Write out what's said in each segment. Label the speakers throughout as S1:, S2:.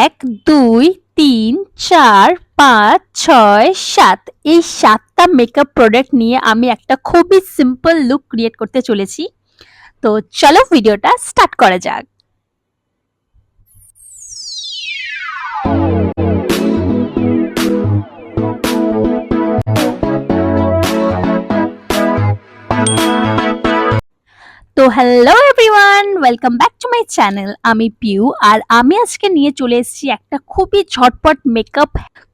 S1: ১, ২, ৩, ৪, ৫, ৬, ৭ এই ৭ টা makeup product নিয়ে আমি একটা খুবই সিম্পল লুক ক্রিয়েট করতে চলেছি। তো চলো ভিডিওটা স্টার্ট করা যাক। তো hello everyone, welcome back to my channel. আমি পিউ আর আমি আজকে নিয়ে চলে এসেছি একটা খুবই ঝটপট মেকআপ,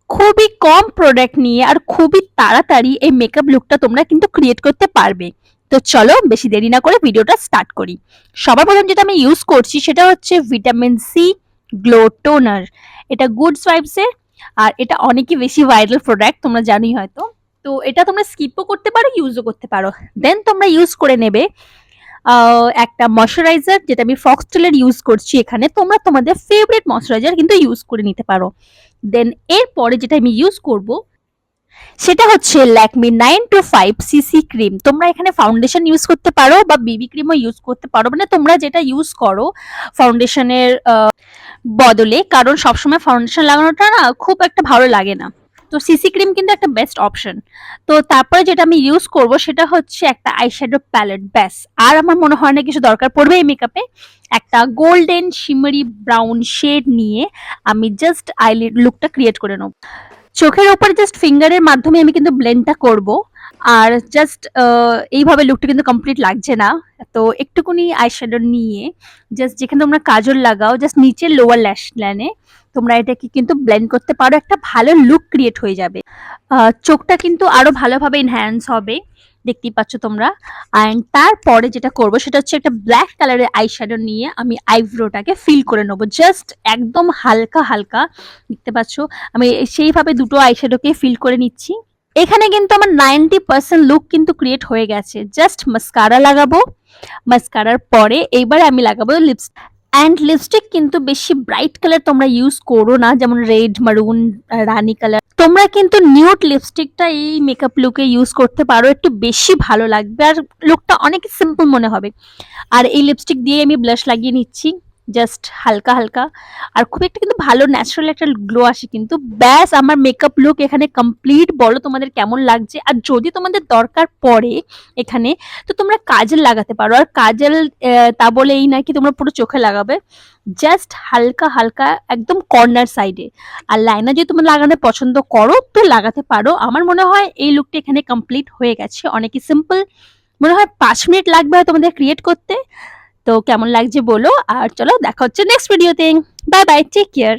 S1: খুবই কম প্রোডাক্ট নিয়ে আর খুবই তাড়াতাড়ি এই মেকআপ লুকটা তোমরা কিন্তু ক্রিয়েট করতে পারবে। তো চলো বেশি দেরি না করে ভিডিওটা স্টার্ট করি। সবার প্রথম যেটা আমি ইউজ করছি সেটা হচ্ছে ভিটামিন সি গ্লো টোনার। এটা গুডস ভাইবস এর আর এটা অনেকই বেশি ভাইরাল প্রোডাক্ট, তোমরা জানোই হয়তো। তো এটা তোমরা স্কিপও করতে পারো, ইউজও করতে পারো। দেন তোমরা ইউজ করে নেবে একটা ময়শ্চারাইজার, যেটা আমি ফক্সটেলের ইউজ করছি এখানে। তোমরা তোমাদের ফেভারিট ময়শ্চারাইজার কিন্তু ইউজ করে নিতে পারো। দেন এরপরে যেটা আমি ইউজ করব সেটা হচ্ছে ল্যাকমি 925 সিসি ক্রিম। তোমরা এখানে ফাউন্ডেশন ইউজ করতে পারো বা বেবি ক্রিমও ইউজ করতে পারো, মানে তোমরা যেটা ইউজ করো ফাউন্ডেশনের বদলে, কারণ সবসময় ফাউন্ডেশন লাগানোটা না খুব একটা ভালো লাগে না। তো সিসি ক্রিম কিন্তু একটা বেস্ট অপশন। তো তারপরে যেটা আমি ইউজ করব সেটা হচ্ছে একটা আইশ্যাডো প্যালেট, ব্যাস। আর আমার মনে হয় না কিছু দরকার পড়বে এই মেকআপে। একটা গোল্ডেন শিমারি ব্রাউন শেড নিয়ে আমি জাস্ট আইলিড লুকটা ক্রিয়েট করে নেব। চোখের ওপরে জাস্ট ফিঙ্গারের মাধ্যমে আমি কিন্তু ব্লেন্ডটা করব। আর জাস্ট এইভাবে লুকটা কিন্তু কমপ্লিট লাগছে না। তো একটুকুনি আইশ্যাডো নিয়ে জাস্ট যেখানে তোমরা কাজল লাগাও, জাস্ট নিচের লোয়ার ল্যাশ লাইনে তোমরা এটাকে কিন্তু ব্লেন্ড করতে পারো, একটা ভালো লুক ক্রিয়েট হয়ে যাবে। চোখটা কিন্তু আরো ভালোভাবে এনহ্যান্স হবে, দেখতেই পাচ্ছ তোমরা। অ্যান্ড তারপরে যেটা করব সেটা হচ্ছে একটা ব্ল্যাক কালারের আইশ্যাডো নিয়ে আমি আইব্রোটাকে ফিল করে নেবো, জাস্ট একদম হালকা হালকা। দেখতে পাচ্ছ আমি সেইভাবে দুটো আইশ্যাডোকে ফিল করে নিচ্ছি। এখানে কিন্তু আমার 90% লুক কিন্তু ক্রিয়েট হয়ে গেছে। জাস্ট মাস্কারা লাগাবো, মাস্কারার পরে এইবার আমি লাগাবো লিপস্টিক। অ্যান্ড লিপস্টিক কিন্তু বেশি ব্রাইট কালার তোমরা ইউজ করো না, যেমন রেড, মারুন, রানি কালার। তোমরা কিন্তু নিউড লিপস্টিকটা এই মেকআপ লুকে ইউজ করতে পারো, একটু বেশি ভালো লাগবে আর লুকটা অনেক সিম্পল মনে হবে। আর এই লিপস্টিক দিয়ে আমি ব্লাশ লাগিয়ে নিচ্ছি, জাস্ট হালকা হালকা। আর খুব একটা কিন্তু ভালো ন্যাচারাল একটা গ্লো আসে কিন্তু। ব্যাস, আমার মেকআপ লুক এখানে কমপ্লিট। বলো তোমাদের কেমন লাগছে। আর যদি তোমাদের দরকার পড়ে এখানে, তো তোমরা কাজল লাগাতে পারো। আর কাজল তা বলে এই নাকি তোমরা পুরো চোখে লাগাবে, জাস্ট হালকা হালকা একদম কর্নার সাইডে। আর লাইনার যদি তোমরা লাগানো পছন্দ করো তো লাগাতে পারো। আমার মনে হয় এই লুকটা এখানে কমপ্লিট হয়ে গেছে, অনেকই সিম্পল। মনে হয় 5 মিনিট লাগবে হয়তো তোমাদের ক্রিয়েট করতে। তো কেমন লাগছে বলো, আর চলো দেখা হচ্ছে নেক্সট ভিডিওতে। Bye bye, take care.